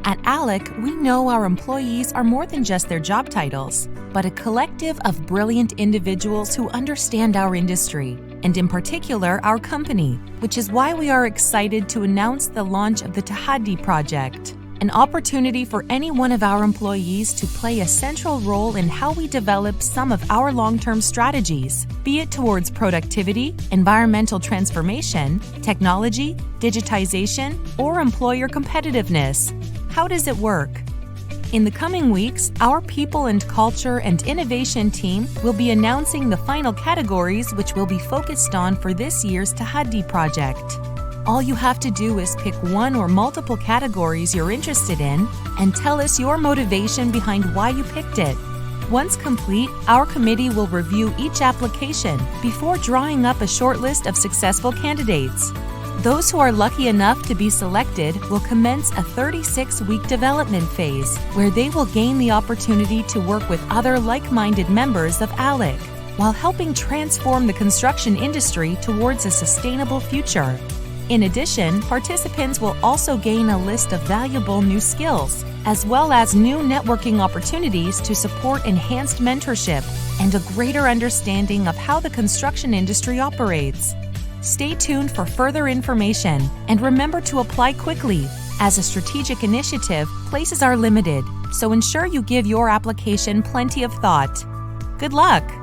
At ALEC, we know our employees are more than just their job titles, but a collective of brilliant individuals who understand our industry, and in particular, our company, which is why we are excited to announce the launch of the Tahidy project, an opportunity for any one of our employees to play a central role in how we develop some of our long-term strategies, be it towards productivity, environmental transformation, technology, digitization, or employer competitiveness. How does it work? In the coming weeks, our People and Culture and Innovation team will be announcing the final categories which will be focused on for this year's Tahidy project. All you have to do is pick one or multiple categories you're interested in and tell us your motivation behind why you picked it. Once complete, our committee will review each application before drawing up a short list of successful candidates. Those who are lucky enough to be selected will commence a 36-week development phase where they will gain the opportunity to work with other like-minded members of ALEC while helping transform the construction industry towards a sustainable future. In addition, participants will also gain a list of valuable new skills, as well as new networking opportunities to support enhanced mentorship and a greater understanding of how the construction industry operates. Stay tuned for further information and remember to apply quickly, as a strategic initiative, places are limited, so ensure you give your application plenty of thought. Good luck!